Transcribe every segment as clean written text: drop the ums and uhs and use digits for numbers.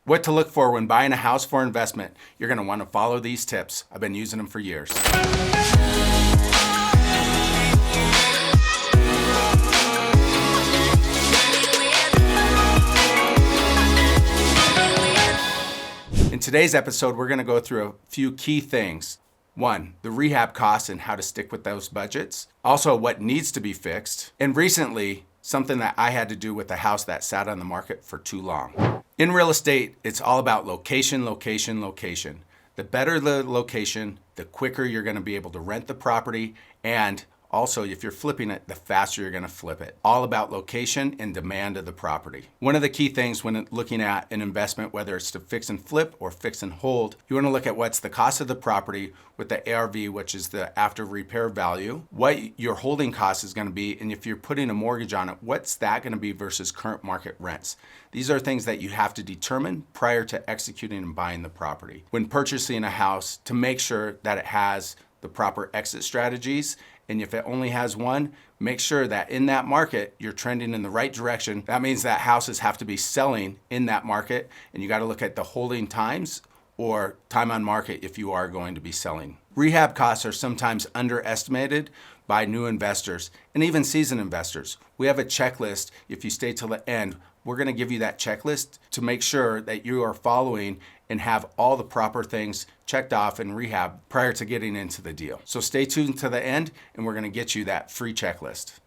What to look for when buying a house for investment. You're going to want to follow these tips. I've been using them for years. In today's episode, we're going to go through a few key things. 1, the rehab costs and how to stick with those budgets. Also, what needs to be fixed. And recently, something that I had to do with a house that sat on the market for too long. In real estate, it's all about location, location, location. The better the location, the quicker you're going to be able to rent the property, and also, if you're flipping it, the faster you're going to flip it. All about location and demand of the property. One of the key things when looking at an investment, whether it's to fix and flip or fix and hold, you want to look at what's the cost of the property with the ARV, which is the after repair value, what your holding cost is going to be, and if you're putting a mortgage on it, what's that going to be versus current market rents. These are things that you have to determine prior to executing and buying the property. When purchasing a house, to make sure that it has the proper exit strategies. And if it only has one, make sure that in that market, you're trending in the right direction. That means that houses have to be selling in that market, and you got to look at the holding times or time on market if you are going to be selling. Rehab costs are sometimes underestimated by new investors and even seasoned investors. We have a checklist. If you stay till the end, we're going to give you that checklist to make sure that you are following and have all the proper things checked off in rehab prior to getting into the deal. So stay tuned to the end and we're going to get you that free checklist.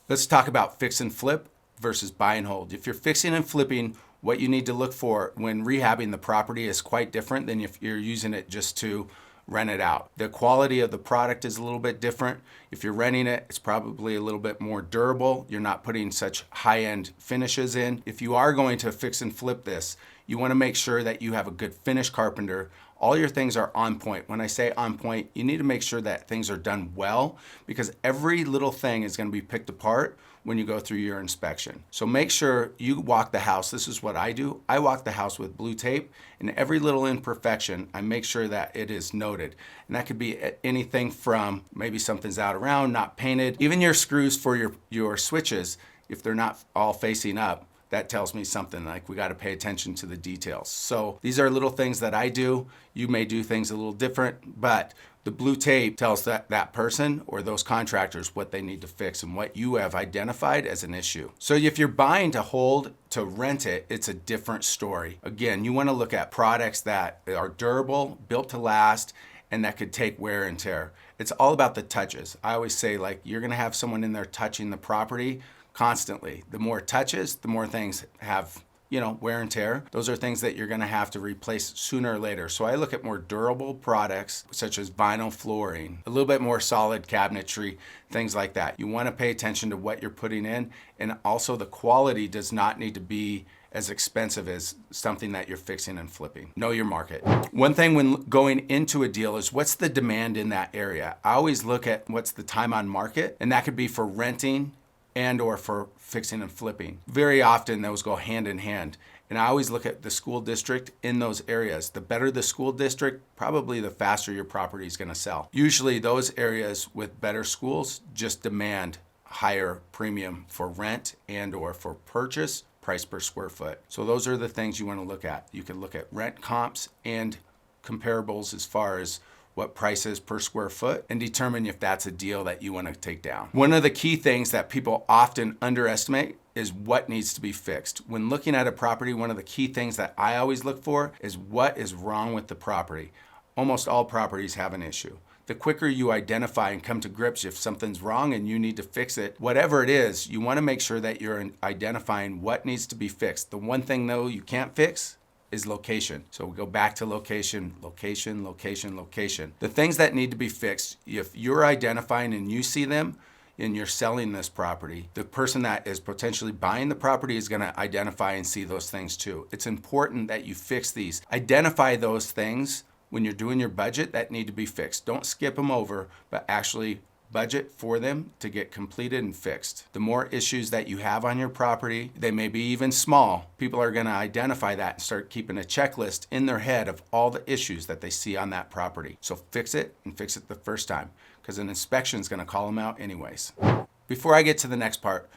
Let's talk about fix and flip versus buy and hold. If you're fixing and flipping, what you need to look for when rehabbing the property is quite different than if you're using it just to rent it out. The quality of the product is a little bit different. If you're renting it, it's probably a little bit more durable. You're not putting such high-end finishes in. If you are going to fix and flip this, you want to make sure that you have a good finish carpenter. All your things are on point. When I say on point, you need to make sure that things are done well because every little thing is going to be picked apart when you go through your inspection. So make sure you walk the house. This is what I do. I walk the house with blue tape, and every little imperfection, I make sure that it is noted. And that could be anything from maybe something's out around, not painted. Even your screws for your switches, if they're not all facing up, that tells me something like we got to pay attention to the details. So these are little things that I do. You may do things a little different, but the blue tape tells that person or those contractors what they need to fix and what you have identified as an issue. So if you're buying to hold, to rent it, it's a different story. Again, you want to look at products that are durable, built to last, and that could take wear and tear. It's all about the touches. I always say, like, you're going to have someone in there touching the property constantly. The more touches, the more things have, wear and tear. Those are things that you're going to have to replace sooner or later. So I look at more durable products such as vinyl flooring, a little bit more solid cabinetry, things like that. You want to pay attention to what you're putting in, and also the quality does not need to be as expensive as something that you're fixing and flipping. Know your market. One thing when going into a deal is what's the demand in that area. I always look at what's the time on market, and that could be for renting and or for fixing and flipping. Very often those go hand in hand. And I always look at the school district in those areas. The better the school district, probably the faster your property is going to sell. Usually those areas with better schools just demand higher premium for rent and or for purchase, price per square foot. So those are the things you want to look at. You can look at rent comps and comparables as far as what price is per square foot and determine if that's a deal that you want to take down. One of the key things that people often underestimate is what needs to be fixed. When looking at a property, one of the key things that I always look for is what is wrong with the property. Almost all properties have an issue. The quicker you identify and come to grips if something's wrong and you need to fix it, whatever it is, you want to make sure that you're identifying what needs to be fixed. The one thing though you can't fix is location. So we go back to location, location, location, location. The things that need to be fixed, if you're identifying and you see them and you're selling this property, the person that is potentially buying the property is going to identify and see those things too. It's important that you fix these. Identify those things when you're doing your budget that need to be fixed. Don't skip them over, but actually budget for them to get completed and fixed. The more issues that you have on your property, they may be even small, people are going to identify that and start keeping a checklist in their head of all the issues that they see on that property. So fix it and fix it the first time because an inspection is going to call them out anyways. Before I get to the next part,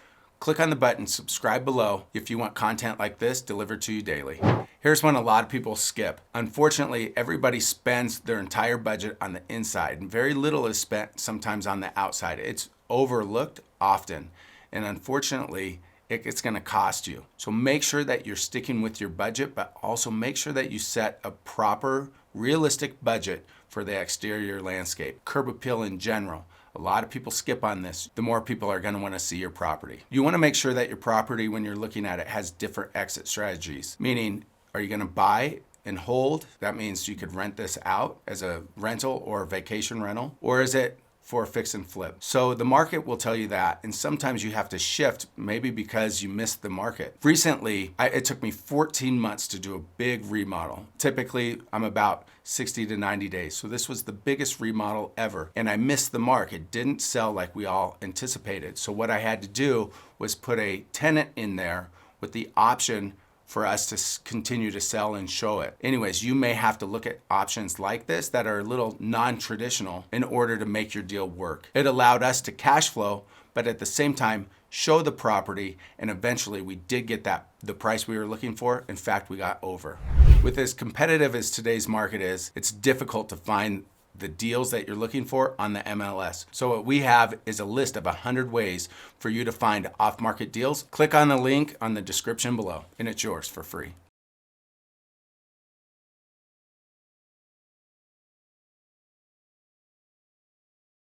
Click on the button, subscribe below if you want content like this delivered to you daily. Here's one a lot of people skip. Unfortunately, everybody spends their entire budget on the inside, and very little is spent sometimes on the outside. It's overlooked often, and unfortunately, it's going to cost you. So make sure that you're sticking with your budget, but also make sure that you set a proper, realistic budget for the exterior landscape. Curb appeal in general. A lot of people skip on this. The more people are going to want to see your property. You want to make sure that your property, when you're looking at it, has different exit strategies. Meaning, are you going to buy and hold? That means you could rent this out as a rental or a vacation rental. Or is it for a fix and flip? So the market will tell you that, and sometimes you have to shift, maybe because you missed the market. Recently, it took me 14 months to do a big remodel. Typically, I'm about 60 to 90 days. So this was the biggest remodel ever, and I missed the mark. It didn't sell like we all anticipated. So what I had to do was put a tenant in there with the option for us to continue to sell and show it. Anyways, you may have to look at options like this that are a little non-traditional in order to make your deal work. It allowed us to cash flow, but at the same time, show the property, and eventually we did get the price we were looking for. In fact, we got over. With as competitive as today's market is, it's difficult to find the deals that you're looking for on the MLS. So what we have is a list of 100 ways for you to find off-market deals. Click on the link on the description below, and it's yours for free.